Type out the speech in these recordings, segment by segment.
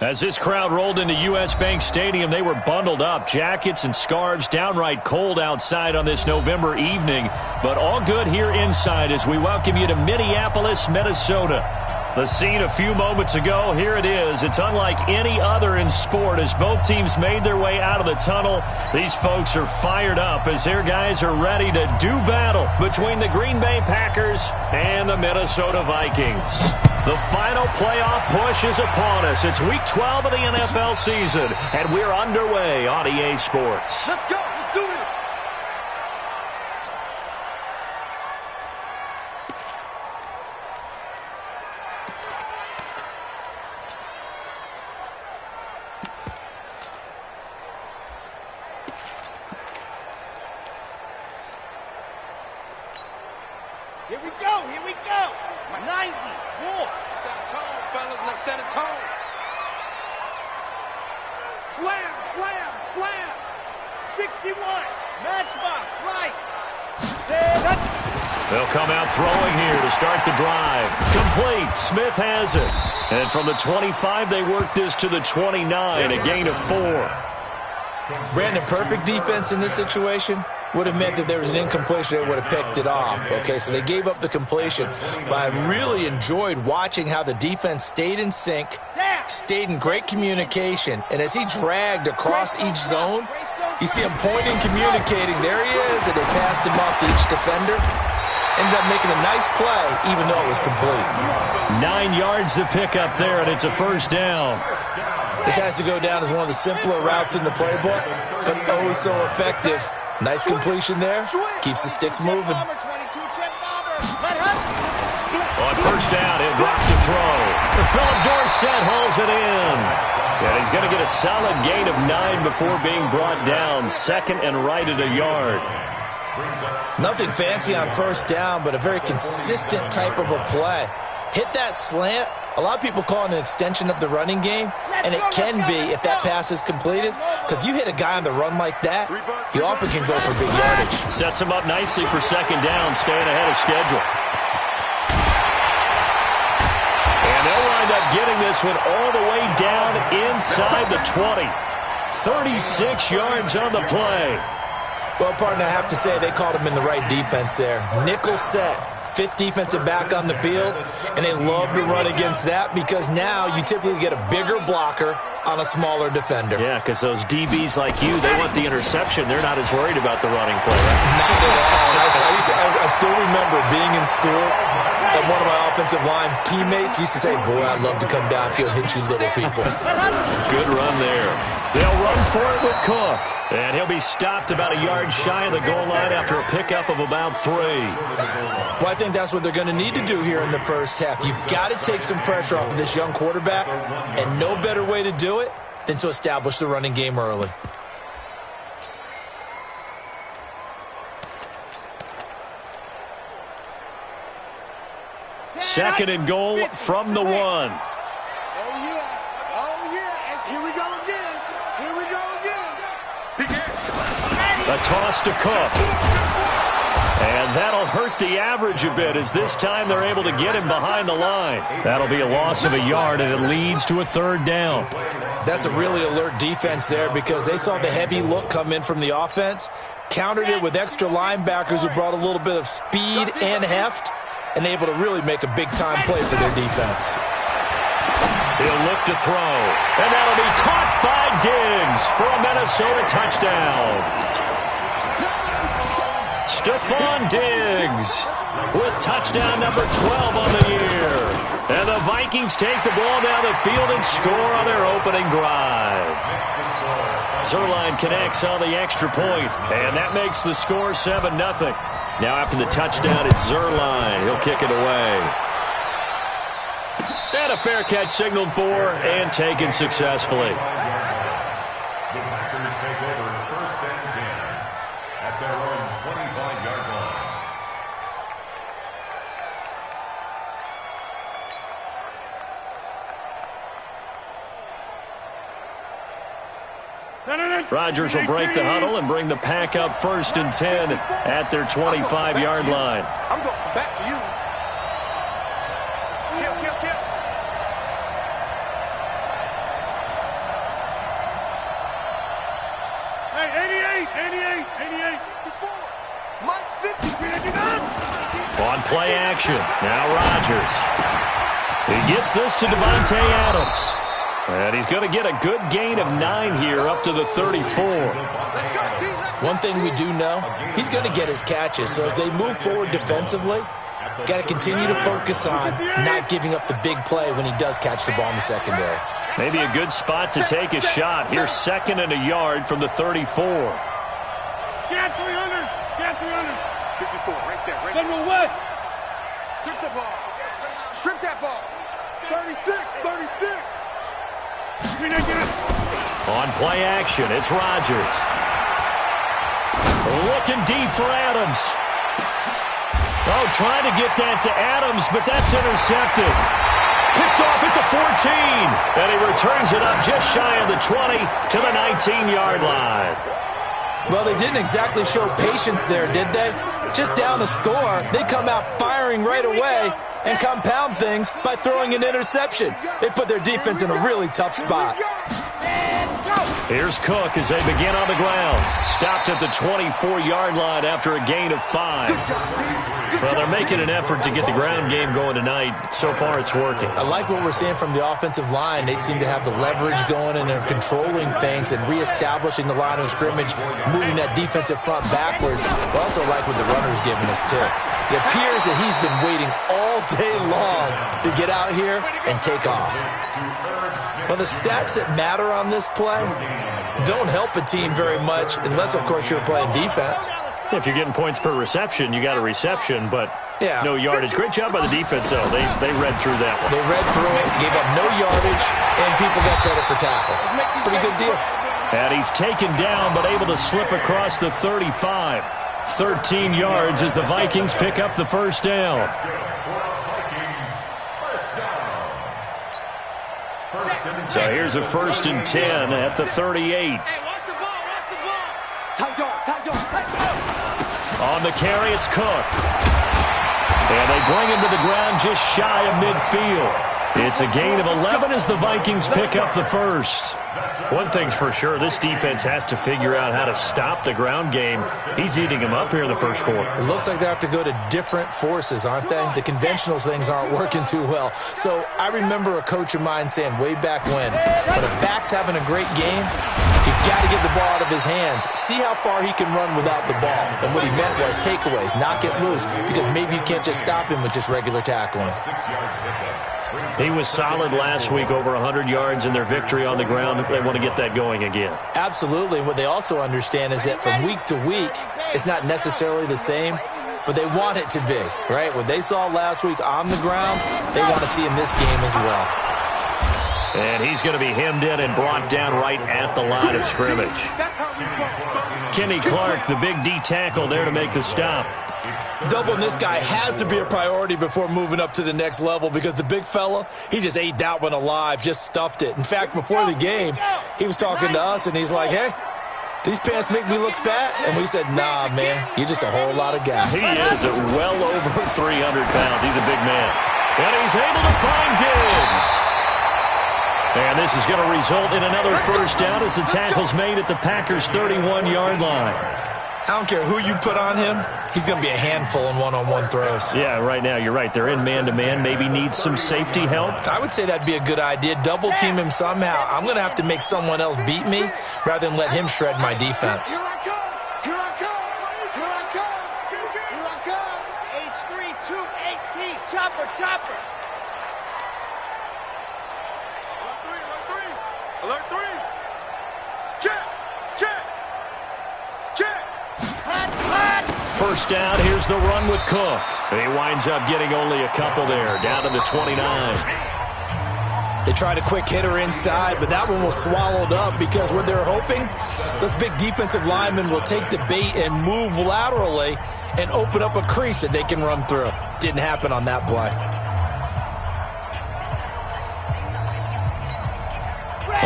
As this crowd rolled into U.S. Bank Stadium, they were bundled up, jackets and scarves, downright cold outside on this November evening, but all good here inside as we welcome you to Minneapolis, Minnesota. The scene a few moments ago, here it is. It's unlike any other in sport as both teams made their way out of the tunnel. These folks are fired up as their guys are ready to do battle between the Green Bay Packers and the Minnesota Vikings. The final playoff push is upon us. It's Week 12 of the NFL season, and we're underway on EA Sports. Let's go. Let's do it. Here we go. Here we go. 90. More. Set a tone, fellas. Let's set a tone. Slam, slam, slam. 61. Matchbox, right. They'll come out throwing here to start the drive. Complete. Smith has it. And from the 25, they work this to the 29, a gain of 4. Brandon, perfect defense in this situation would have meant that there was an incompletion. They would have picked it off. Okay, so they gave up the completion. But I really enjoyed watching how the defense stayed in sync, stayed in great communication. And as he dragged across each zone, you see him pointing, communicating. There he is, and they passed him off to each defender. Ended up making a nice play, even though it was complete. 9 yards to pick up there, and it's a first down. This has to go down as one of the simpler routes in the playbook, but oh so effective. Nice completion there. Keeps the sticks moving. On first down, he'll drop to throw. Philip Dorsett holds it in. And he's going to get a solid gain of 9 before being brought down. Second and right at a yard. Nothing fancy on first down, but a very consistent type of a play. Hit that slant. A lot of people call it an extension of the running game, and it can be if that pass is completed, because you hit a guy on the run like that, he often can go for big yardage. Sets him up nicely for second down, staying ahead of schedule. And they'll wind up getting this one all the way down inside the 20. 36 yards on the play. Well, partner, I have to say they called him in the right defense there. Nickel set. Fifth defensive back on the field, and they love to run against that because now you typically get a bigger blocker on a smaller defender. Yeah, because those DBs like you, they want the interception. They're not as worried about the running play, right? Not at all. I still remember being in school, and one of my offensive line teammates used to say, boy, I'd love to come downfield and hit you little people. Good run there. They'll run for it with Cook. And he'll be stopped about a yard shy of the goal line after a pickup of about 3. Well, I think that's what they're going to need to do here in the first half. You've got to take some pressure off of this young quarterback, and no better way to do it than to establish the running game early. Second and goal from the 1. Oh, yeah. Oh, yeah. And here we go again. Here we go again. A toss to Cook. And that'll hurt the average a bit as this time they're able to get him behind the line. That'll be a loss of a yard, and it leads to a third down. That's a really alert defense there because they saw the heavy look come in from the offense, countered it with extra linebackers who brought a little bit of speed and heft, and able to really make a big-time play for their defense. He'll look to throw, and that'll be caught by Diggs for a Minnesota touchdown. Stephon Diggs with touchdown number 12 on the year. And the Vikings take the ball down the field and score on their opening drive. Zerline connects on the extra point, and that makes the score 7-0. Now after the touchdown, it's Zerline. He'll kick it away. And a fair catch signaled for and taken successfully. The Packers take over first and 10 at their own 25-yard line. Rodgers will break the huddle and bring the pack up first and 10 at their 25-yard line. I'm going back to you. Kill. On play action, now Rodgers. He gets this to Davante Adams. And he's going to get a good gain of 9 here up to the 34. One thing we do know, he's going to get his catches. So as they move forward defensively, got to continue to focus on not giving up the big play when he does catch the ball in the secondary. Maybe a good spot to take a shot. Here's 2nd and a yard from the 34. Get 300. Get 300. 54, right there. Right General West. Strip the ball. Strip that ball. 36, 36. On play action, it's Rodgers. Looking deep for Adams. Oh, trying to get that to Adams, but that's intercepted. Picked off at the 14. And he returns it up just shy of the 20 to the 19-yard line. Well, they didn't exactly show patience there, did they? Just down a score, they come out firing right away and compound things by throwing an interception. They put their defense in a really tough spot. Here's Cook as they begin on the ground. Stopped at the 24-yard line after a gain of 5. Well, they're making an effort to get the ground game going tonight. So far, it's working. I like what we're seeing from the offensive line. They seem to have the leverage going, and they're controlling things and reestablishing the line of scrimmage, moving that defensive front backwards. I also like what the runner's giving us, too. It appears that he's been waiting all day long to get out here and take off. Well, the stats that matter on this play don't help a team very much unless, of course, you're playing defense. If you're getting points per reception, you got a reception, but no yardage. Great job by the defense, though. They read through that one. They read through it, gave up no yardage, and people got credit for tackles. Pretty good deal. And he's taken down, but able to slip across the 35. 13 yards as the Vikings pick up the first down. So here's a 1st and 10 at the 38. On the carry, it's Cook. And they bring him to the ground just shy of midfield. It's a gain of 11 as the Vikings pick up the first. One thing's for sure, this defense has to figure out how to stop the ground game. He's eating them up here in the first quarter. It looks like they have to go to different forces, aren't they? The conventional things aren't working too well. So I remember a coach of mine saying way back when a back's having a great game, you've got to get the ball out of his hands. See how far he can run without the ball. And what he meant was takeaways, knock it loose, because maybe you can't just stop him with just regular tackling. He was solid last week, over 100 yards in their victory on the ground. They want to get that going again. Absolutely. What they also understand is that from week to week, it's not necessarily the same, but they want it to be, right? What they saw last week on the ground, they want to see in this game as well. And he's going to be hemmed in and brought down right at the line of scrimmage. Kenny Clark, the big D tackle, there to make the stop. Doubling this guy has to be a priority before moving up to the next level, because the big fella, he just ate that one alive, just stuffed it. In fact, before the game, he was talking to us, and he's like, hey, these pants make me look fat? And we said, nah, man, you're just a whole lot of guy. He is at well over 300 pounds. He's a big man. And he's able to find Diggs. And this is going to result in another first down as the tackle's made at the Packers' 31-yard line. I don't care who you put on him, he's going to be a handful in one-on-one throws. Yeah, right now, you're right. They're in man-to-man. Maybe needs some safety help. I would say that'd be a good idea. Double-team him somehow. I'm going to have to make someone else beat me rather than let him shred my defense. Here I come! Here I come! Here I come! Here I come! H3, 218, chopper, chopper! Alert 3! Check! Check! Check! First down, here's the run with Cook. He winds up getting only a couple there, down to the 29. They tried a quick hitter inside, but that one was swallowed up because what they're hoping, those big defensive linemen will take the bait and move laterally and open up a crease that they can run through. Didn't happen on that play.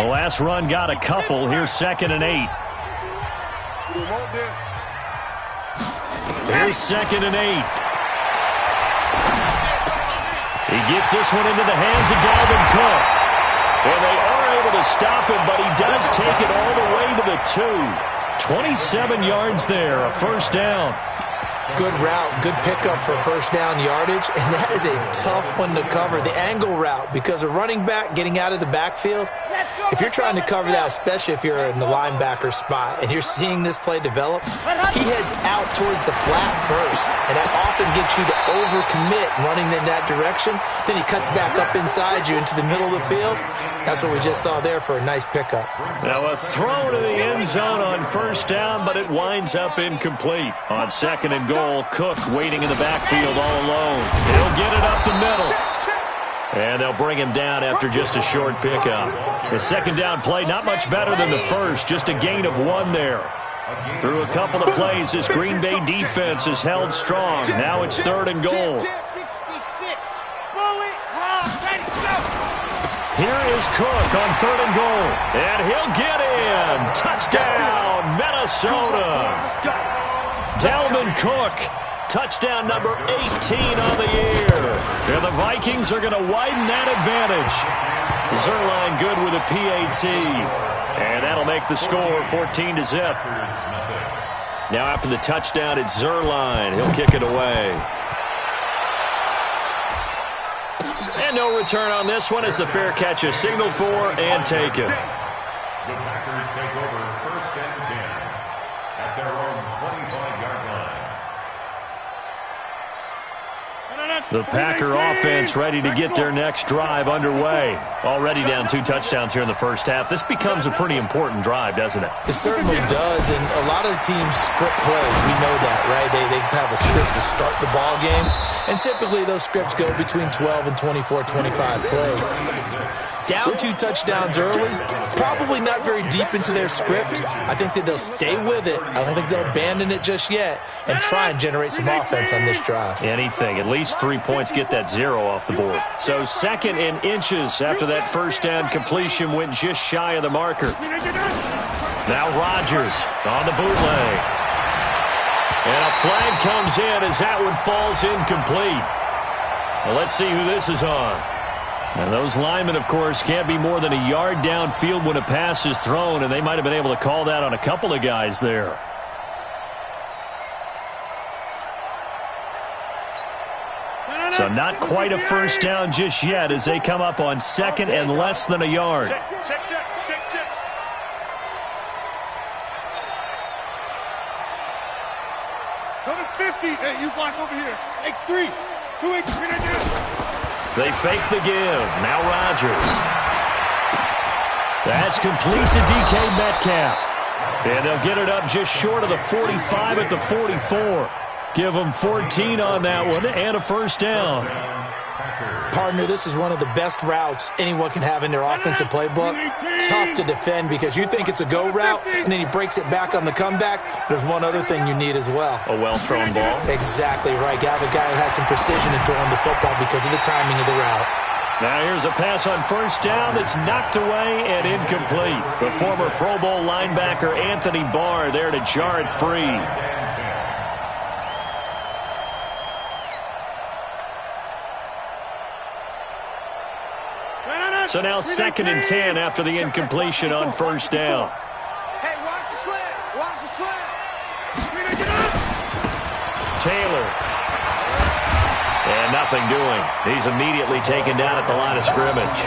The last run got a couple. Here's 2nd and 8. Here's 2nd and 8. He gets this one into the hands of Dalvin Cook. And they are able to stop him, but he does take it all the way to the 2. 27 yards there, a first down. Good route, good pickup for first down yardage, and that is a tough one to cover, the angle route, because a running back getting out of the backfield, if you're trying to cover that, especially if you're in the linebacker spot and you're seeing this play develop, he heads out towards the flat first, and that often gets you to overcommit running in that direction. Then he cuts back up inside you into the middle of the field. That's what we just saw there for a nice pickup. Now a throw to the end zone on first down, but it winds up incomplete. On second and goal, Cook waiting in the backfield all alone. He'll get it up the middle. And they'll bring him down after just a short pickup. The second down play, not much better than the first, just a gain of 1 there. Through a couple of plays, this Green Bay defense is held strong. Now it's third and goal. Here is Cook on third and goal. And he'll get in. Touchdown, Minnesota. Dalvin Cook. Touchdown number 18 on the year. And the Vikings are going to widen that advantage. Zerline good with a PAT. And that'll make the score 14-0. Now after the touchdown, it's Zerline. He'll kick it away. And no return on this one as the fair catch is signaled for and taken. The Packers take over first and 10 at their own 25-yard line. The Packer offense ready to get their next drive underway. Already down 2 touchdowns here in the first half. This becomes a pretty important drive, doesn't it? It certainly does, and a lot of the teams script plays. We know that, right? They have a script to start the ball game, and typically those scripts go between 12 and 24, 25 plays. Down 2 touchdowns early, probably not very deep into their script. I think that they'll stay with it. I don't think they'll abandon it just yet and try and generate some offense on this drive. Anything. At least 3 points get that 0 off the board. So second and inches after that first down completion went just shy of the marker. Now Rodgers on the bootleg. And a flag comes in as that one falls incomplete. Well, let's see who this is on. And those linemen, of course, can't be more than a yard downfield when a pass is thrown, and they might have been able to call that on a couple of guys there. So not quite a first down just yet as they come up on second and less than a yard. Check. Go to 50. Hey, you block over here. X3. 2X3. They fake the give. Now Rodgers. That's complete to DK Metcalf. And they'll get it up just short of the 45 at the 44. Give them 14 on that one and a first down. Partner, this is one of the best routes anyone can have in their offensive playbook. Tough to defend because you think it's a go route, and then he breaks it back on the comeback. There's one other thing you need as well. A well-thrown ball. Exactly right. You have a guy who has some precision in throwing the football because of the timing of the route. Now here's a pass on first down that's knocked away and incomplete. The former Pro Bowl linebacker Anthony Barr there to jar it free. So now second and 10 after the incompletion on first down. Hey, watch the slant. Watch the slant. Taylor. And nothing doing. He's immediately taken down at the line of scrimmage.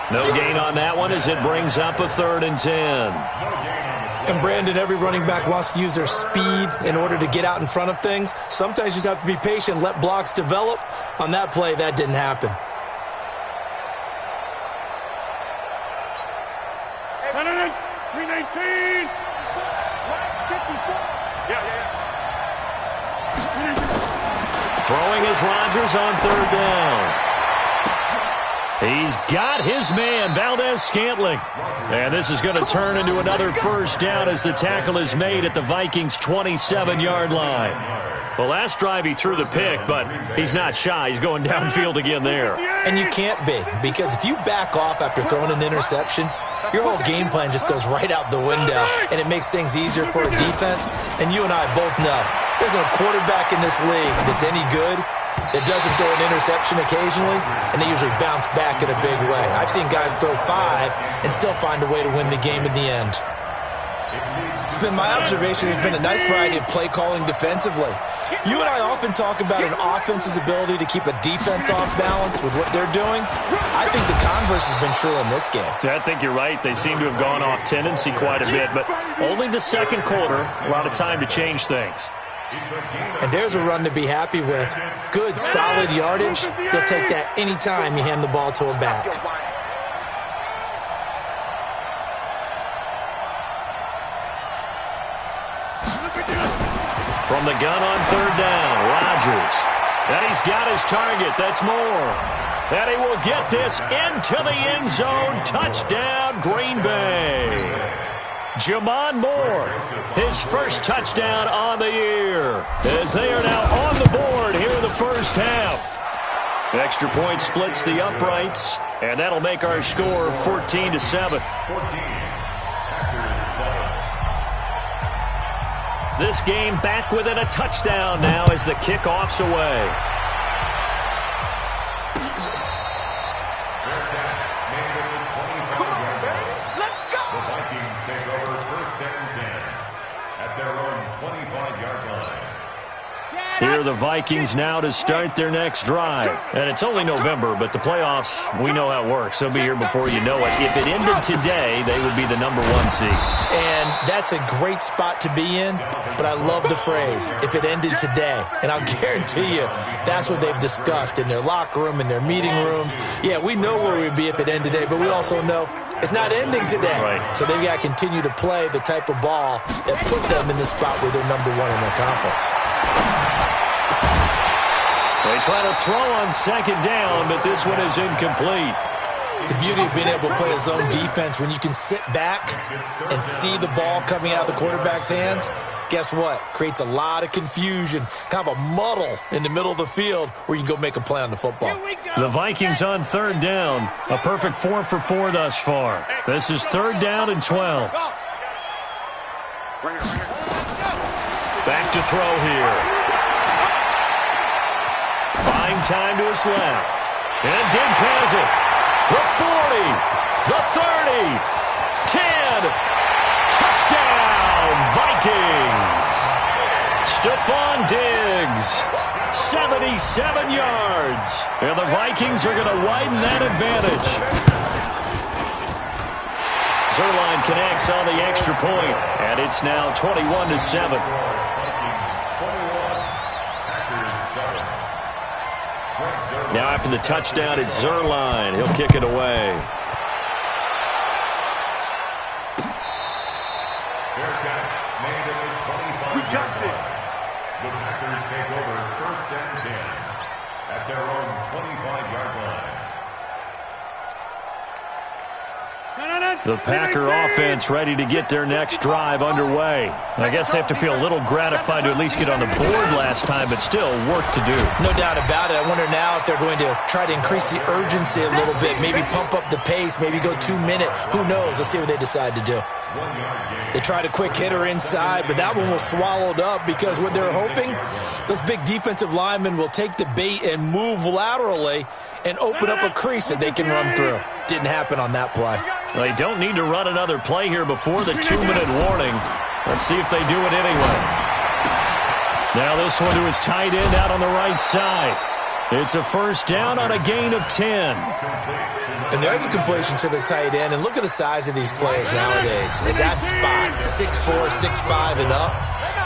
No gain on that one as it brings up a third and 10. And Brandon, every running back wants to use their speed in order to get out in front of things. Sometimes you just have to be patient, let blocks develop. On that play, that didn't happen. Throwing is Rodgers on third down. He's got his man, Valdez-Scantling. And this is going to turn into another first down as the tackle is made at the Vikings' 27-yard line. The last drive he threw the pick, but he's not shy. He's going downfield again there. And you can't be, because if you back off after throwing an interception, your whole game plan just goes right out the window, and it makes things easier for a defense. And you and I both know there's a quarterback in this league that's any good that doesn't throw an interception occasionally, and they usually bounce back in a big way. I've seen guys throw 5 and still find a way to win the game in the end. It's been my observation there's been a nice variety of play calling defensively. You and I often talk about an offense's ability to keep a defense off balance with what they're doing. I think the converse has been true in this game. Yeah, I think you're right. They seem to have gone off tendency quite a bit, but only the second quarter, a lot of time to change things. And there's a run to be happy with. Good, solid yardage. They'll take that any time you hand the ball to a back. From the gun on third down, Rodgers. And he's got his target. That's Moore. And he will get this into the end zone. Touchdown, Green Bay. Jamon Moore, his first touchdown on the year, as they are now on the board here in the first half. Extra point splits the uprights, and that'll make our score 14-7. This game back within a touchdown now as the kickoff's away. Here are the Vikings now to start their next drive. And it's only November, but the playoffs, we know how it works. They'll be here before you know it. If it ended today, they would be the #1 seed. And that's a great spot to be in, but I love the phrase, if it ended today. And I'll guarantee you, that's what they've discussed in their locker room, in their meeting rooms. Yeah, we know where we'd be if it ended today, but we also know it's not ending today. Right. So they've got to continue to play the type of ball that put them in the spot where they're #1 in their conference. They try to throw on second down, but this one is incomplete. The beauty of being able to play a zone defense, when you can sit back and see the ball coming out of the quarterback's hands, guess what? Creates a lot of confusion, kind of a muddle in the middle of the field where you can go make a play on the football. The Vikings on third down. A perfect 4 for 4 thus far. This is third down and 12. Back to throw here. Buying time to his left. And Diggs has it. The 40. The 30. 10. Touchdown, Vikings. Stephon Diggs. 77 yards. And the Vikings are going to widen that advantage. Zerline connects on the extra point, and it's now 21-7. Now after the touchdown, it's Zerline. He'll kick it away. We got this. The Packers take over first and 10 at their own 25-yard line. The Packer offense ready to get their next drive underway. I guess they have to feel a little gratified to at least get on the board last time, but still work to do. No doubt about it. I wonder now if they're going to try to increase the urgency a little bit, maybe pump up the pace, maybe go 2 minute. Who knows? Let's see what they decide to do. They tried a quick hitter inside, but that one was swallowed up because what they're hoping, those big defensive linemen will take the bait and move laterally and open up a crease that they can run through. Didn't happen on that play. They don't need to run another play here before the 2-minute warning. Let's see if they do it anyway. Now this one to his tight end out on the right side. It's a first down on a gain of 10. And there's a completion to the tight end. And look at the size of these players nowadays. At that spot, 6'4", 6'5", and up.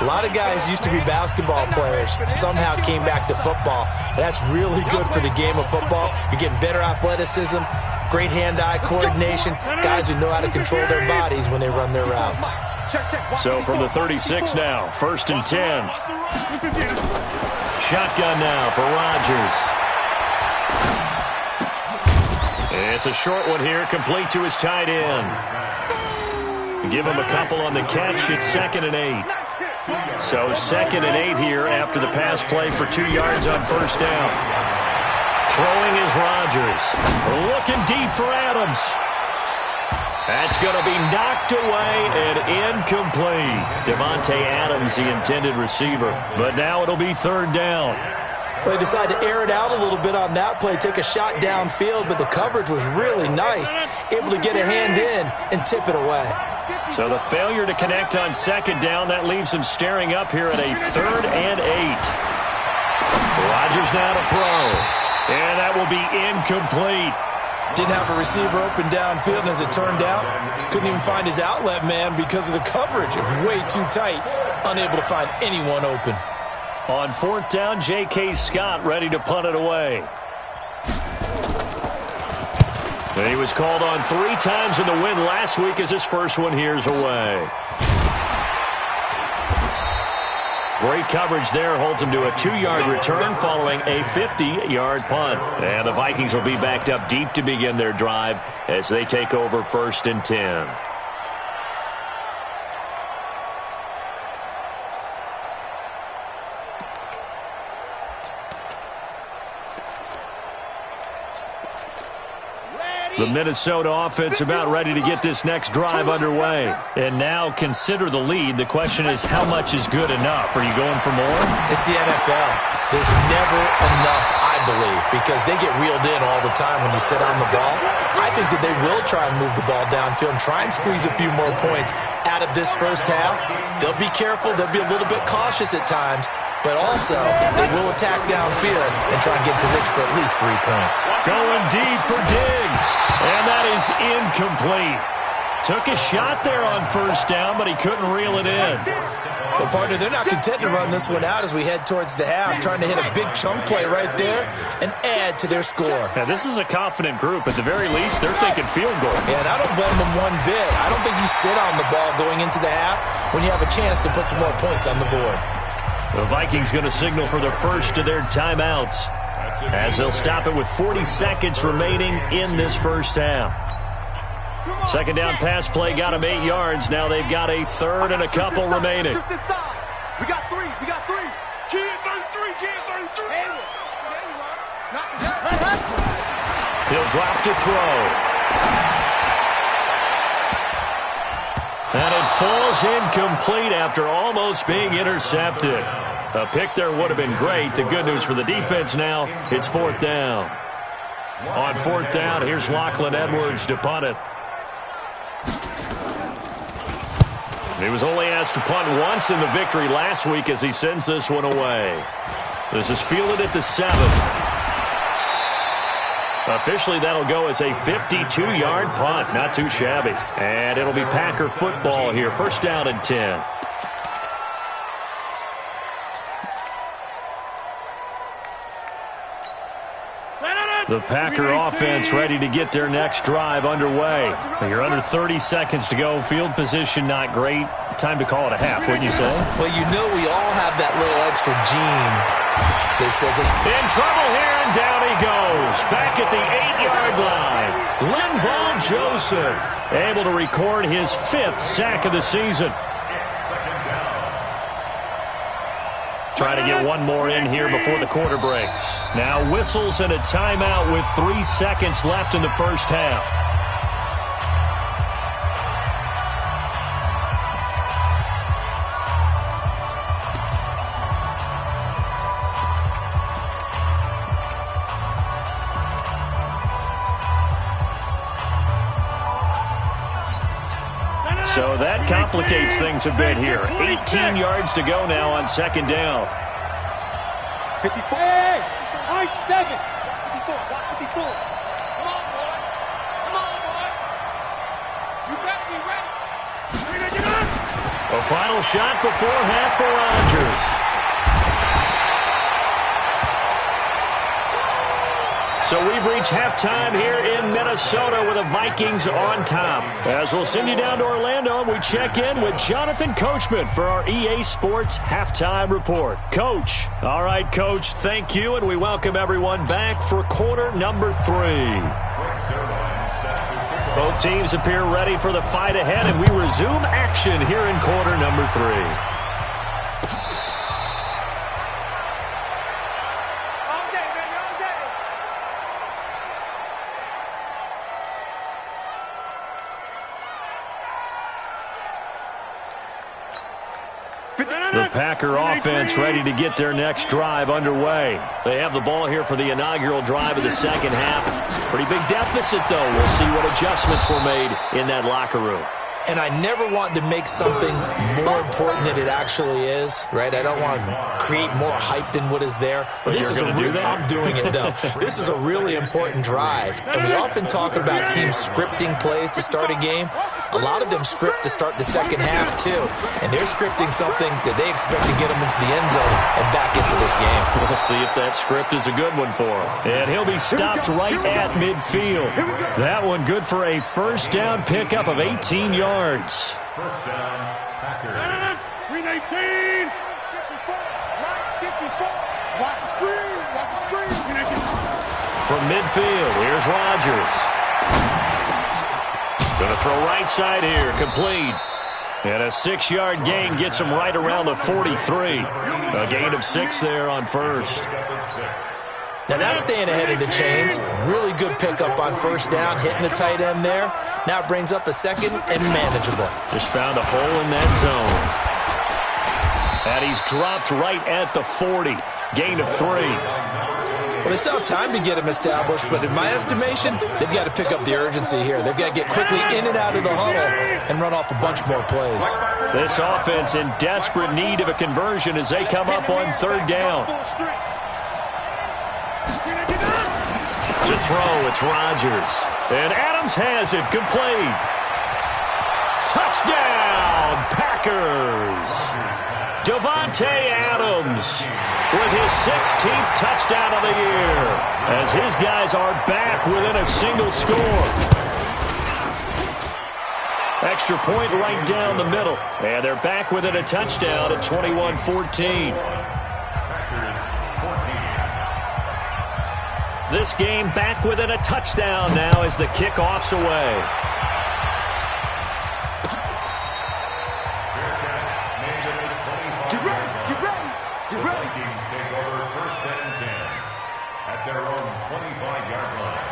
A lot of guys used to be basketball players, somehow came back to football. And that's really good for the game of football. You're getting better athleticism, great hand-eye coordination, guys who know how to control their bodies when they run their routes. So from the 36 now, first and 10. Shotgun now for Rodgers. It's a short one here, complete to his tight end. Give him a couple on the catch. It's 2nd and 8. So 2nd and 8 here after the pass play for 2 yards on first down. Throwing is Rodgers. Looking deep for Adams. That's going to be knocked away and incomplete. Devontae Adams, the intended receiver. But now it'll be third down. Well, they decided to air it out a little bit on that play, take a shot downfield, but the coverage was really nice, able to get a hand in and tip it away. So the failure to connect on second down, that leaves them staring up here at a 3rd and 8. Rodgers now to throw, and that will be incomplete. Didn't have a receiver open downfield, and as it turned out, couldn't even find his outlet man because of the coverage. It was way too tight, unable to find anyone open. On 4th down, J.K. Scott ready to punt it away. And he was called on 3 times in the win last week as his first one here's away. Great coverage there, holds him to a 2-yard return following a 50-yard punt. And the Vikings will be backed up deep to begin their drive as they take over 1st and 10. The Minnesota offense about ready to get this next drive underway. And now consider the lead. The question is, how much is good enough? Are you going for more? It's the NFL. There's never enough, I believe, because they get reeled in all the time when you sit on the ball. I think that they will try and move the ball downfield and try and squeeze a few more points out of this first half. They'll be careful. They'll be a little bit cautious at times. But also, they will attack downfield and try and get in position for at least 3 points. Going deep for Diggs. And that is incomplete. Took a shot there on 1st down, but he couldn't reel it in. Well, partner, they're not content to run this one out as we head towards the half, trying to hit a big chunk play right there and add to their score. Now, this is a confident group. At the very least, they're thinking field goal. Yeah, and I don't blame them one bit. I don't think you sit on the ball going into the half when you have a chance to put some more points on the board. The Vikings going to signal for the first of their timeouts as they'll stop it with 40 seconds remaining in this first half. Second down pass play got them 8 yards. Now they've got a 3rd and a couple remaining. We got 3. We got 3. Key at 33. Key at 33. There you are. He'll drop to throw. And it falls incomplete after almost being intercepted. A pick there would have been great. The good news for the defense now, it's 4th down. On 4th down, here's Lachlan Edwards to punt it. He was only asked to punt once in the victory last week as he sends this one away. This is fielded at the 7. Officially, that'll go as a 52-yard punt. Not too shabby. And it'll be Packer football here. 1st down and 10. The Packer offense ready to get their next drive underway. You're under 30 seconds to go. Field position not great. Time to call it a half, wouldn't you say? Well, you know we all have that little extra gene that says it's in trouble here, and down he goes. Back at the 8-yard line. Linval Joseph able to record his 5th sack of the season. Trying to get one more in here before the quarter breaks. Now whistles and a timeout with 3 seconds left in the first half. So that complicates things a bit here. 18 yards to go now on 2nd down. 54. Hey, nice 7. 54. 54. Come on, boy. Come on, boy. You better be ready. A final shot before half for Rodgers. So we've reached halftime here in Minnesota with the Vikings on top. As we'll send you down to Orlando, and we check in with Jonathan Coachman for our EA Sports Halftime Report. Coach. All right, Coach, thank you, and we welcome everyone back for quarter number 3. Both teams appear ready for the fight ahead, and we resume action here in quarter number 3. The Packer offense ready to get their next drive underway. They have the ball here for the inaugural drive of the second half. Pretty big deficit, though. We'll see what adjustments were made in that locker room. And I never want to make something more important than it actually is, right? I don't want to create more hype than what is there. But this is I'm doing it, though. This is a really important drive. And we often talk about teams scripting plays to start a game. A lot of them script to start the second half, too. And they're scripting something that they expect to get them into the end zone and back into this game. We'll see if that script is a good one for him. And he'll be stopped right at midfield. That one good for a first down pickup of 18 yards. First down, Packers. 319. 54. 54. Watch the screen. Watch the screen. From midfield, here's Rodgers. Going to throw right side here, complete. And a 6-yard gain gets him right around the 43. A gain of 6 there on first. Now that's staying ahead of the chains. Really good pickup on first down, hitting the tight end there. Now it brings up a second and manageable. Just found a hole in that zone. And he's dropped right at the 40. Gain of 3. Well, they still have time to get him established, but in my estimation, they've got to pick up the urgency here. They've got to get quickly in and out of the huddle and run off a bunch more plays. This offense in desperate need of a conversion as they come up on third down. To throw, it's Rodgers. And Adams has it, complete. Touchdown, Packers. Davante Adams with his 16th touchdown of the year as his guys are back within a single score. Extra point right down the middle. And they're back within a touchdown at 21-14. This game back within a touchdown now as the kickoff's away. Get ready, get ready, get ready. Vikings take over first and 10 at their own 25-yard line.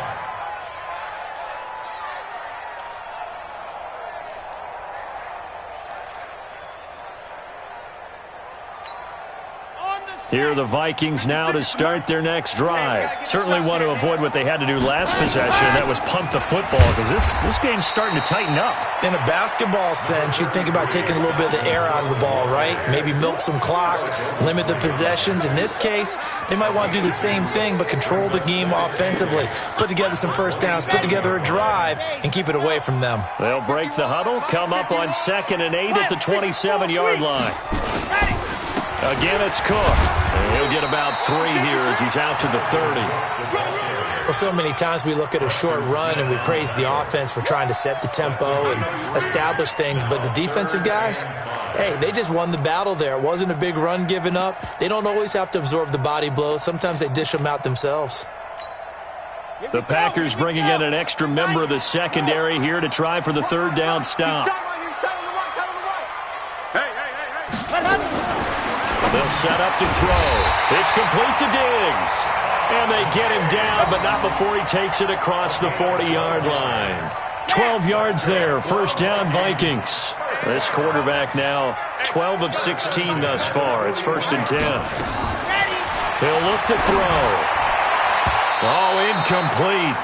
Here are the Vikings now to start their next drive. Certainly want to avoid what they had to do last possession, that was punt the football, because this game's starting to tighten up. In a basketball sense, you think about taking a little bit of the air out of the ball, right? Maybe milk some clock, limit the possessions. In this case, they might want to do the same thing, but control the game offensively. Put together some first downs, put together a drive, and keep it away from them. They'll break the huddle, come up on 2nd and 8 at the 27-yard line. Again, it's Cook. And he'll get about 3 here as he's out to the 30. Well, so many times we look at a short run and we praise the offense for trying to set the tempo and establish things, but the defensive guys, hey, they just won the battle there. It wasn't a big run given up. They don't always have to absorb the body blows. Sometimes they dish them out themselves. The Packers bringing in an extra member of the secondary here to try for the third down stop. They'll set up to throw. It's complete to Diggs. And they get him down, but not before he takes it across the 40-yard line. 12 yards there, first down Vikings. This quarterback now 12 of 16 thus far. It's 1st and 10. He'll look to throw. Oh, incomplete.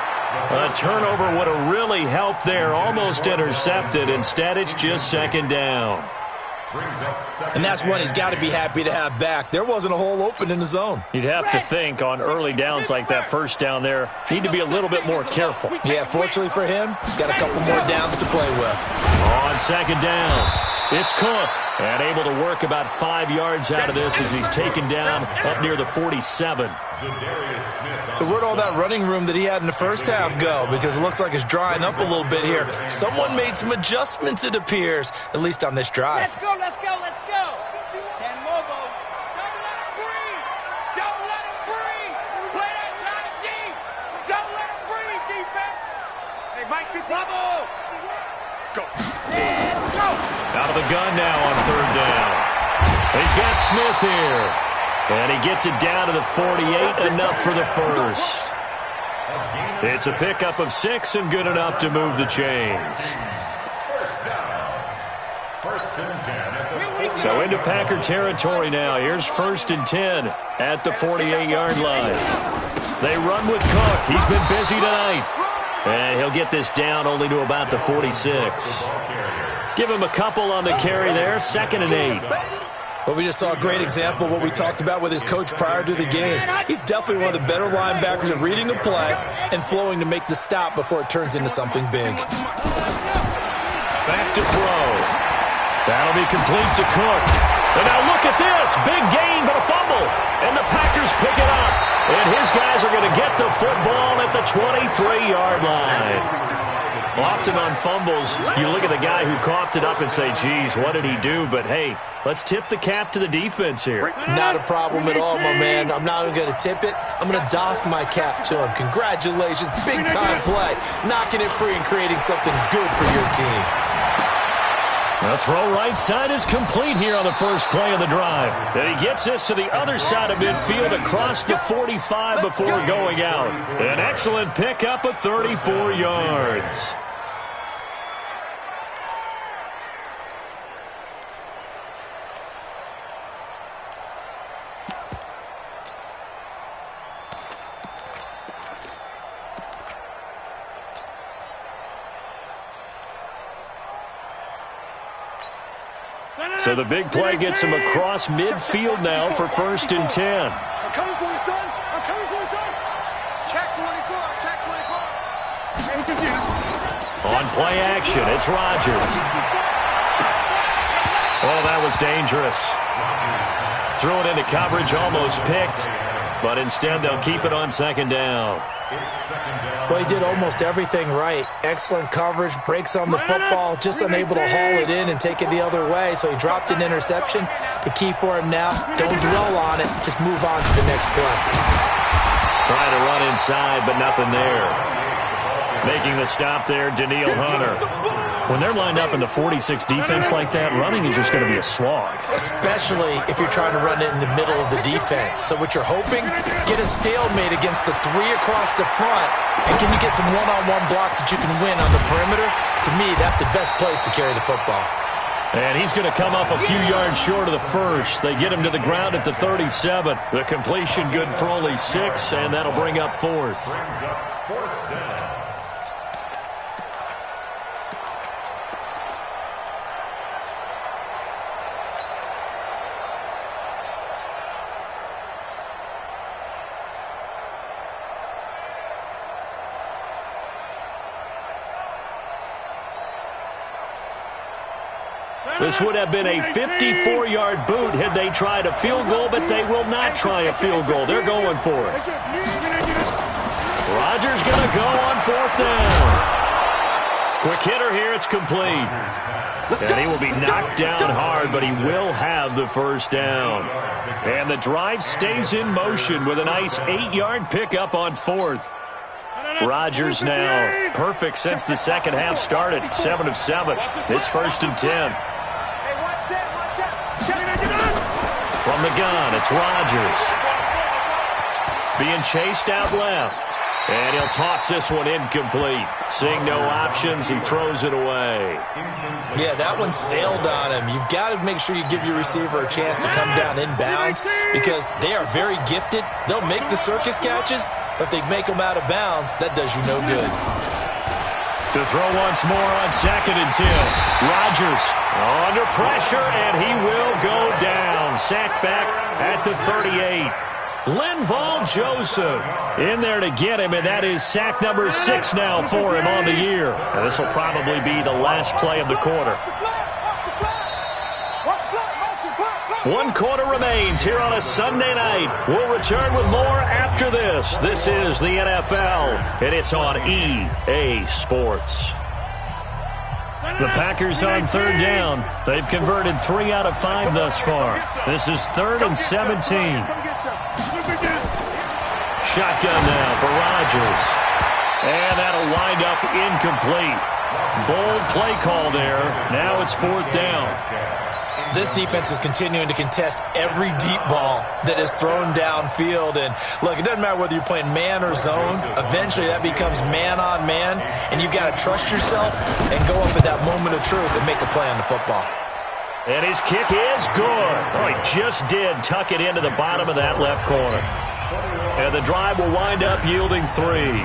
A turnover would have really helped there. Almost intercepted. Instead, it's just 2nd down. And that's one he's got to be happy to have back. There wasn't a hole open in the zone. You'd have to think on early downs like that first down there, need to be a little bit more careful. Yeah, fortunately for him, got a couple more downs to play with. On 2nd down, it's Cook. And able to work about 5 yards out of this as he's taken down up near the 47. So where'd all that running room that he had in the first half go? Because it looks like it's drying up a little bit here. Someone made some adjustments, it appears, at least on this drive. Let's go, let's go, let's go. 10 more, Bo. Don't let him breathe. Don't let him breathe. Play that shot deep. Don't let him breathe, defense. Hey, Mike, good double. Go. And go. Out of the gun now on 3rd down. He's got Smith here. And he gets it down to the 48, enough for the first. It's a pickup of 6 and good enough to move the chains. First and 10 at the So into Packer territory now. Here's 1st and 10 at the 48-yard line. They run with Cook. He's been busy tonight. And he'll get this down only to about the 46. Give him a couple on the carry there. 2nd and 8. Well, we just saw a great example of what we talked about with his coach prior to the game. He's definitely one of the better linebackers at reading the play and flowing to make the stop before it turns into something big. Back to throw. That'll be complete to Cook. And now look at this. Big gain, but a fumble. And the Packers pick it up. And his guys are going to get the football at the 23-yard line. Often on fumbles, you look at the guy who coughed it up and say, geez, what did he do? But, hey, let's tip the cap to the defense here. Not a problem at all, my man. I'm not even going to tip it. I'm going to doff my cap to him. Congratulations. Big-time play. Knocking it free and creating something good for your team. The throw right side is complete here on the first play of the drive. And he gets this to the other side of midfield across the 45 before going out. An excellent pickup of 34 yards. So the big play gets him across midfield now for 1st and 10. I'm coming for you, son. I'm coming for you, son. Check 24. Check 24. On play action, it's Rodgers. Oh, that was dangerous. Threw it into coverage, almost picked. But instead, they'll keep it on 2nd down. Well, he did almost everything right. Excellent coverage, breaks on the football, just unable to haul it in and take it the other way. So he dropped an interception. The key for him now, don't dwell on it. Just move on to the next play. Trying to run inside, but nothing there. Making the stop there, Danielle Hunter. When they're lined up in the 46 defense like that, running is just going to be a slog. Especially if you're trying to run it in the middle of the defense. So what you're hoping, get a stalemate against the 3 across the front. And can you get some one-on-one blocks that you can win on the perimeter? To me, that's the best place to carry the football. And he's going to come up a few yards short of the first. They get him to the ground at the 37. The completion good for only 6, and that'll bring up 4th. This would have been a 54-yard boot had they tried a field goal, but they will not try a field goal. They're going for it. Rodgers going to go on 4th down. Quick hitter here. It's complete. And he will be knocked down hard, but he will have the 1st down. And the drive stays in motion with a nice 8-yard pickup on 4th. Rodgers now perfect since the second half started. 7 of 7. It's 1st and 10. From the gun, it's Rodgers. Being chased out left. And he'll toss this one incomplete. Seeing no options, he throws it away. Yeah, that one sailed on him. You've got to make sure you give your receiver a chance to come down inbounds because they are very gifted. They'll make the circus catches, but if they make them out of bounds, that does you no good. To throw once more on 2nd and 10. Rodgers under pressure, and he will go down. Sacked back at the 38. Linval Joseph in there to get him, and that is sack number 6 now for him on the year. And this will probably be the last play of the quarter. 1 quarter remains here on a Sunday night. We'll return with more after this. This is the NFL, and it's on EA Sports. The Packers on 3rd down. They've converted 3 out of 5 thus far. This is 3rd and 17. Shotgun now for Rodgers. And that'll wind up incomplete. Bold play call there. Now it's 4th down. This defense is continuing to contest every deep ball that is thrown downfield. And, look, it doesn't matter whether you're playing man or zone. Eventually that becomes man-on-man, and you've got to trust yourself and go up at that moment of truth and make a play on the football. And his kick is good. Oh, he just did tuck it into the bottom of that left corner. And the drive will wind up yielding 3.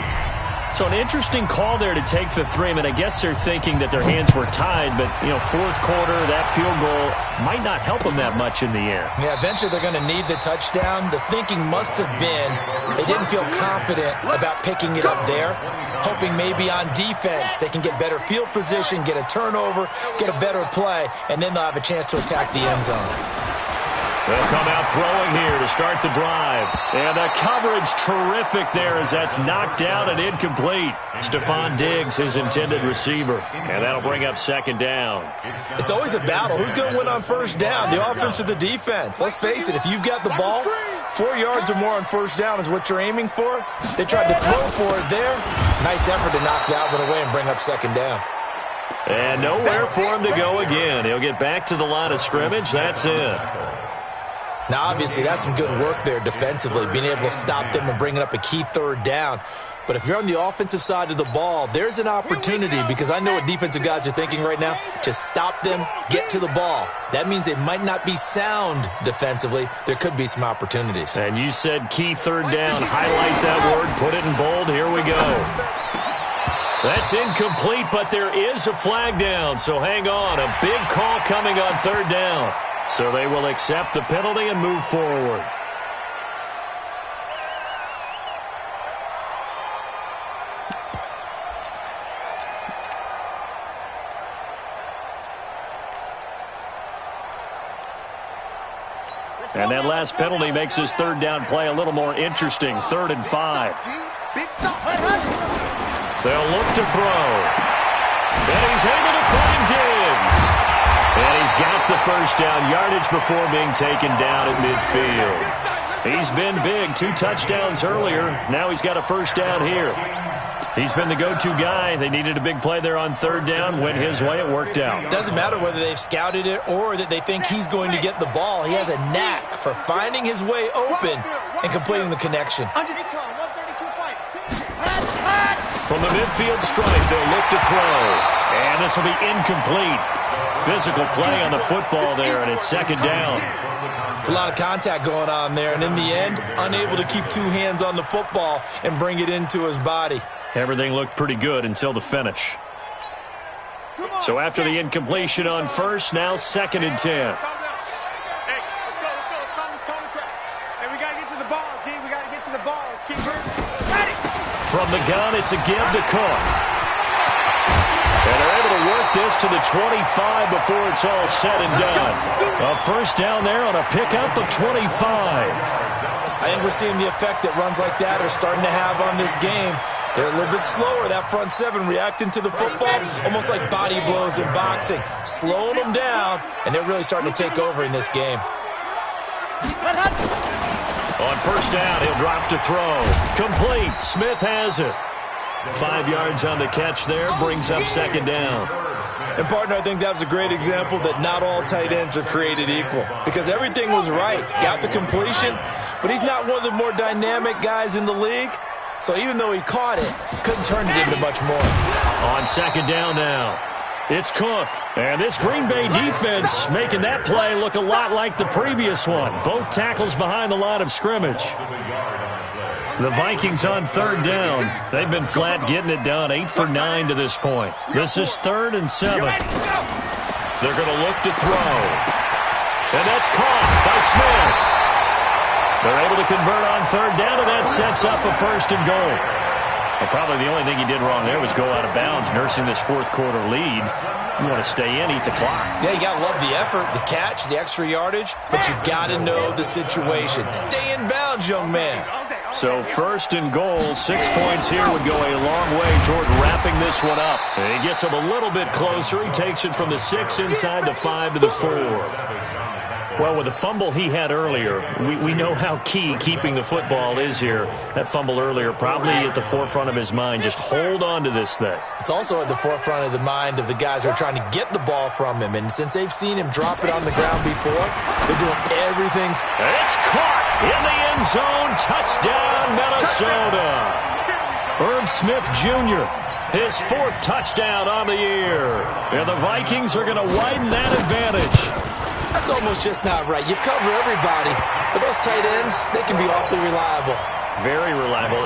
So an interesting call there to take the 3. I mean, I guess they're thinking that their hands were tied, but, fourth quarter, that field goal might not help them that much in the air. Yeah, eventually they're going to need the touchdown. The thinking must have been they didn't feel confident about picking it up there, hoping maybe on defense they can get better field position, get a turnover, get a better play, and then they'll have a chance to attack the end zone. They'll come out throwing here to start the drive. And the coverage terrific there as that's knocked down and incomplete. Stephon Diggs, his intended receiver. And that'll bring up second down. It's always a battle. Who's going to win on first down, the offense or the defense? Let's face it, if you've got the ball, 4 yards or more on first down is what you're aiming for. They tried to throw for it there. Nice effort to knock that one away and bring up second down. And nowhere for him to go again. He'll get back to the line of scrimmage. That's it. Now, obviously, that's some good work there defensively, being able to stop them and bringing up a key third down. But if you're on the offensive side of the ball, there's an opportunity because I know what defensive guys are thinking right now. Just stop them, get to the ball. That means they might not be sound defensively. There could be some opportunities. And you said key third down. Highlight that word, put it in bold. Here we go. That's incomplete, but there is a flag down, so hang on. A big call coming on third down. So they will accept the penalty and move forward. And that last penalty makes his third down play a little more interesting. 3rd and 5. They'll look to throw. And he's able to find Diggs. And he's got the first down yardage before being taken down at midfield. He's been big. 2 touchdowns earlier. Now he's got a first down here. He's been the go-to guy. They needed a big play there on third down. Went his way. It worked out. Doesn't matter whether they've scouted it or that they think he's going to get the ball. He has a knack for finding his way open and completing the connection. From the midfield stripe, they'll look to throw. And this will be incomplete. Physical play on the football there, and it's second down. It's a lot of contact going on there, and in the end, unable to keep 2 hands on the football and bring it into his body. Everything looked pretty good until the finish. So after the incompletion on first, now 2nd and 10. Hey, let's go. Hey, we got to get to the ball, T. We got to get to the ball. Let's keep moving. Ready? From the gun, it's a give to Cook. And they're able to work this to the 25 before it's all said and done. A first down there on a pickup of 25. I think we're seeing the effect that runs like that are starting to have on this game. They're a little bit slower, that front 7, reacting to the football, almost like body blows in boxing, slowing them down, and they're really starting to take over in this game. On first down, he'll drop to throw. Complete. Smith has it. 5 yards on the catch there, brings up second down. And, partner, I think that was a great example that not all tight ends are created equal because everything was right. Got the completion, but he's not one of the more dynamic guys in the league. So even though he caught it, couldn't turn it into much more. On second down now, it's Cook. And this Green Bay defense making that play look a lot like the previous one. Both tackles behind the line of scrimmage. The Vikings on third down. They've been flat getting it done. 8 for 9 to this point. This is 3rd and 7. They're going to look to throw. And that's caught by Smith. They're able to convert on third down, and that sets up a 1st and goal. Well, probably the only thing he did wrong there was go out of bounds, nursing this 4th quarter lead. You want to stay in, eat the clock. Yeah, you got to love the effort, the catch, the extra yardage, but you got to know the situation. Stay in bounds, young man. So 1st and goal, 6 points here would go a long way toward wrapping this one up. And he gets him a little bit closer. He takes it from the 6 inside the 5 to the 4. Well, with the fumble he had earlier, we know how key keeping the football is here. That fumble earlier probably at the forefront of his mind. Just hold on to this thing. It's also at the forefront of the mind of the guys who are trying to get the ball from him. And since they've seen him drop it on the ground before, they're doing everything. It's caught in the end zone. Touchdown, Minnesota. Irv Smith Jr. His 4th touchdown on the year. And the Vikings are going to widen that advantage. That's almost just not right. You cover everybody, but those tight ends, they can be awfully reliable. Very reliable.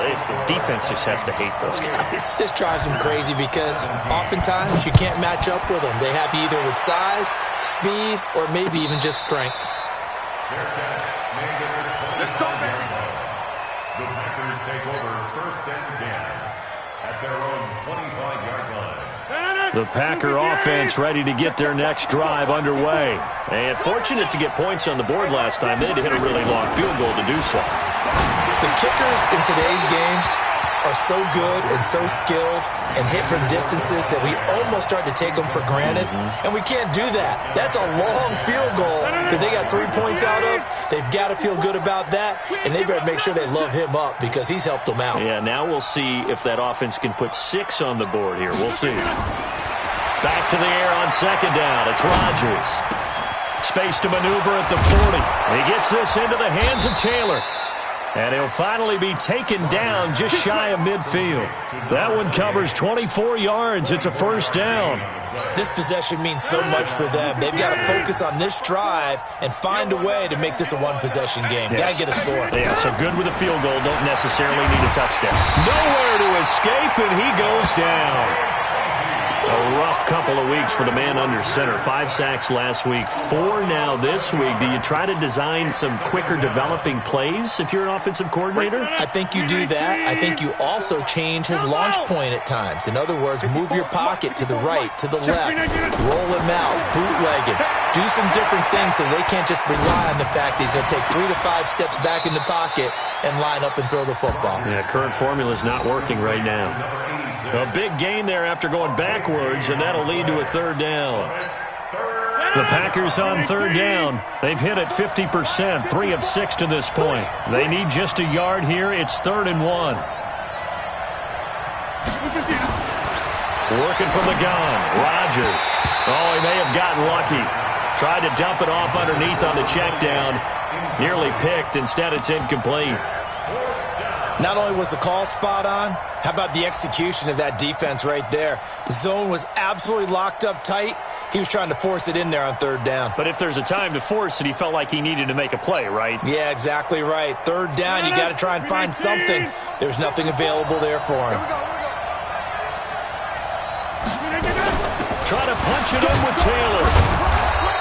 Defense just has to hate those guys. This drives them crazy because oftentimes you can't match up with them. They have you either with size, speed, or maybe even just strength. Let's go, baby. The Packers take over 1st and 10 at their own 25-yard line. The Packer offense ready to get their next drive underway. And fortunate to get points on the board last time. They had to hit a really long field goal to do so. The kickers in today's game are so good and so skilled and hit from distances that we almost start to take them for granted. And we can't do that. That's a long field goal that they got 3 points out of. They've got to feel good about that, and they better make sure they love him up because he's helped them out. Yeah, now we'll see if that offense can put 6 on the board here. We'll see. Back to the air on 2nd down. It's Rodgers. Space to maneuver at the 40. He gets this into the hands of Taylor. And he'll finally be taken down just shy of midfield. That one covers 24 yards. It's a 1st down. This possession means so much for them. They've got to focus on this drive and find a way to make this a one-possession game. Yes. Got to get a score. Yeah, so good with a field goal. Don't necessarily need a touchdown. Nowhere to escape, and he goes down. A rough couple of weeks for the man under center. 5 sacks last week, 4 now this week. Do you try to design some quicker developing plays if you're an offensive coordinator? I think you do that. I think you also change his launch point at times. In other words, move your pocket to the right, to the left, roll him out, bootleg him. Do some different things so they can't just rely on the fact that he's going to take 3 to 5 steps back in the pocket and line up and throw the football. Yeah, current formula is not working right now. A big gain there after going backwards, and that'll lead to a 3rd down. The Packers on 3rd down. They've hit it 50%, 3 of 6 to this point. They need just a yard here. It's 3rd and 1. Working from the gun, Rodgers. Oh, he may have gotten lucky. Tried to dump it off underneath on the check down. Nearly picked. Instead, it's incomplete. Not only was the call spot on, how about the execution of that defense right there? The zone was absolutely locked up tight. He was trying to force it in there on 3rd down. But if there's a time to force it, he felt like he needed to make a play, right? Yeah, exactly right. 3rd down, you got to try and find something. There's nothing available there for him. Try to punch it in with Taylor.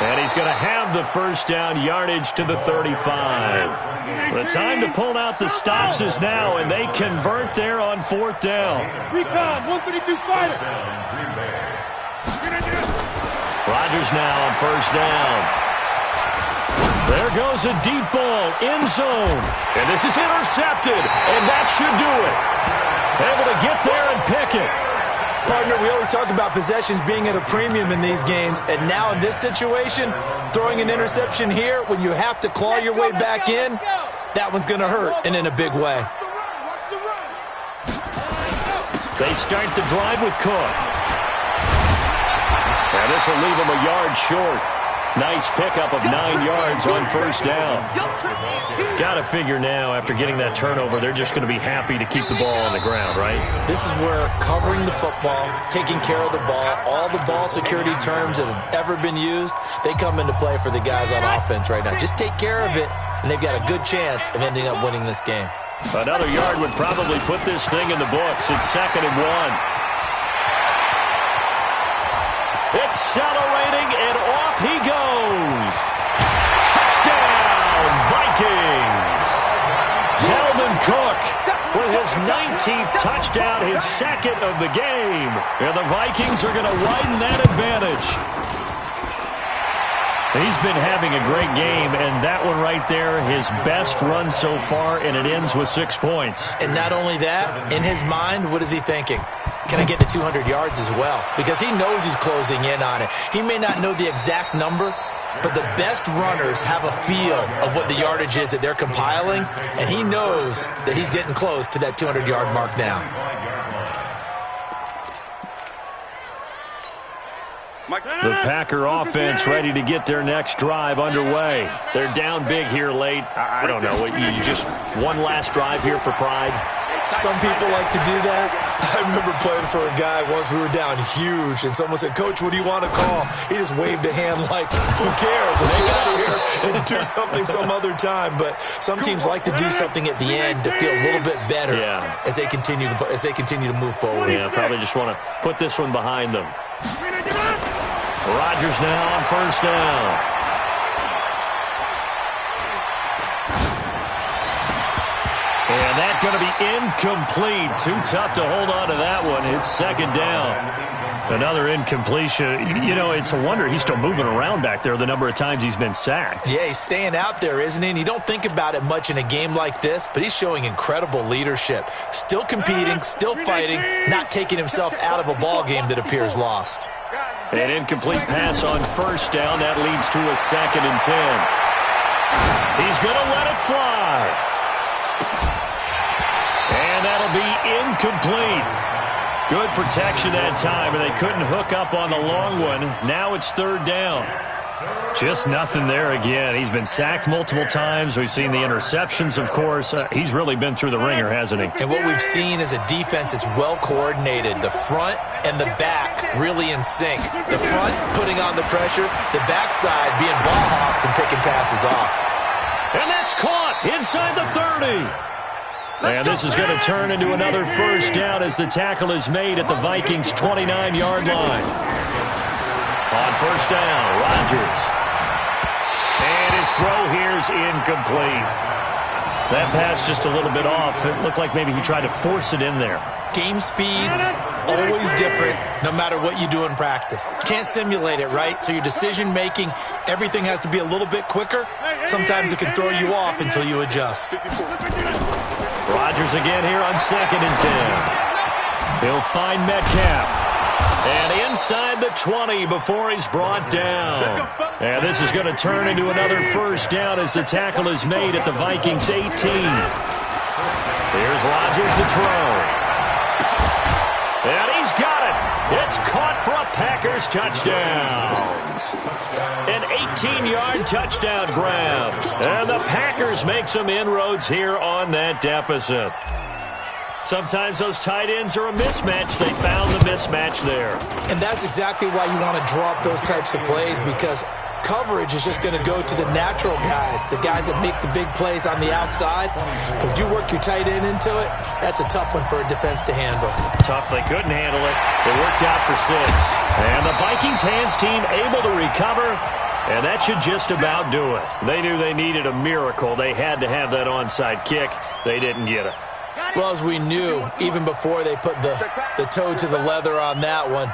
And he's going to have the 1st down, yardage to the 35. The time to pull out the stops is now, and they convert there on 4th down. 3-pound, 132 fighter. Rodgers now on 1st down. There goes a deep ball, end zone. And this is intercepted, and that should do it. Able to get there and pick it. Partner, we always talk about possessions being at a premium in these games, and now in this situation, throwing an interception here when you have to claw your way back in, that one's going to hurt, and in a big way. They start the drive with Cook. And this will leave him a yard short. Nice pickup of 9 yards on 1st down. Got to figure now, after getting that turnover, they're just going to be happy to keep the ball on the ground, right? This is where covering the football, taking care of the ball, all the ball security terms that have ever been used, they come into play for the guys on offense right now. Just take care of it, and they've got a good chance of ending up winning this game. Another yard would probably put this thing in the books. It's 2nd and 1. Accelerating, and off he goes. Touchdown, Vikings. Dalvin Cook with his 19th touchdown, his 2nd of the game. And the Vikings are going to widen that advantage. He's been having a great game, and that one right there, his best run so far, and it ends with 6 points. And not only that, in his mind, what is he thinking? Can I get to 200 yards as well? Because he knows he's closing in on it. He may not know the exact number, but the best runners have a feel of what the yardage is that they're compiling, and he knows that he's getting close to that 200-yard mark now. The Packer offense ready to get their next drive underway. They're down big here late. I don't know. You just one last drive here for pride? Some people like to do that. I remember playing for a guy once. We were down huge, and someone said, "Coach, what do you want to call?" He just waved a hand like, "Who cares? Let's get out of here and do something some other time." But some teams like to do something at the end to feel a little bit better as they continue to move forward. Yeah, probably just want to put this one behind them. Rodgers now on first down. And that's going to be incomplete. Too tough to hold on to that one. It's second down. Another incompletion. You know, it's a wonder he's still moving around back there the number of times he's been sacked. Yeah, he's staying out there, isn't he? And you don't think about it much in a game like this, but he's showing incredible leadership. Still competing, still fighting, not taking himself out of a ball game that appears lost. An incomplete pass on first down. That leads to a 2nd and 10. He's going to let it fly. And that'll be incomplete. Good protection that time, and they couldn't hook up on the long one. Now it's third down. Just nothing there again. He's been sacked multiple times. We've seen the interceptions, of course. He's really been through the ringer, hasn't he? And what we've seen is a defense that's well coordinated. The front and the back really in sync. The front putting on the pressure, the backside being ball hawks and picking passes off. And that's caught inside the 30. And this is going to turn into another first down as the tackle is made at the Vikings' 29-yard line. On first down, Rodgers. And his throw here is incomplete. That pass just a little bit off. It looked like maybe he tried to force it in there. Game speed, always different, no matter what you do in practice. Can't simulate it, right? So your decision-making, everything has to be a little bit quicker. Sometimes it can throw you off until you adjust. Rodgers again here on 2nd and 10. He'll find Metcalf. And inside the 20 before he's brought down. And this is going to turn into another first down as the tackle is made at the Vikings' 18. Here's Rodgers to throw. And he's got it. It's caught for a Packers touchdown. An 18-yard touchdown grab. And the Packers make some inroads here on that deficit. Sometimes those tight ends are a mismatch. They found the mismatch there. And that's exactly why you want to draw up those types of plays, because coverage is just going to go to the natural guys, the guys that make the big plays on the outside. But if you work your tight end into it, that's a tough one for a defense to handle. Tough. They couldn't handle it. It worked out for 6. And the Vikings hands team able to recover, and that should just about do it. They knew they needed a miracle. They had to have that onside kick. They didn't get it. Well, as we knew, even before they put the toe to the leather on that one,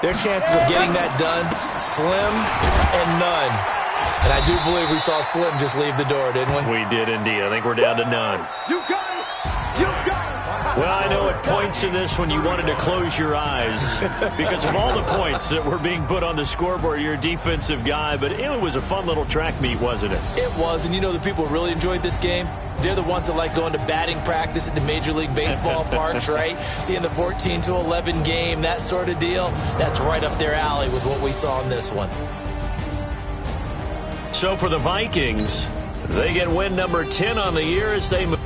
their chances of getting that done, slim and none. And I do believe we saw Slim just leave the door, didn't we? We did indeed. I think we're down to none. You got it! You got it! Well, I know at points in this when you wanted to close your eyes because of all the points that were being put on the scoreboard. You're a defensive guy, but it was a fun little track meet, wasn't it? It was, and you know the people really enjoyed this game? They're the ones that like going to batting practice at the Major League Baseball parks, right? Seeing the 14-11 game, that sort of deal. That's right up their alley with what we saw in this one. So for the Vikings, they get win number 10 on the year as they move.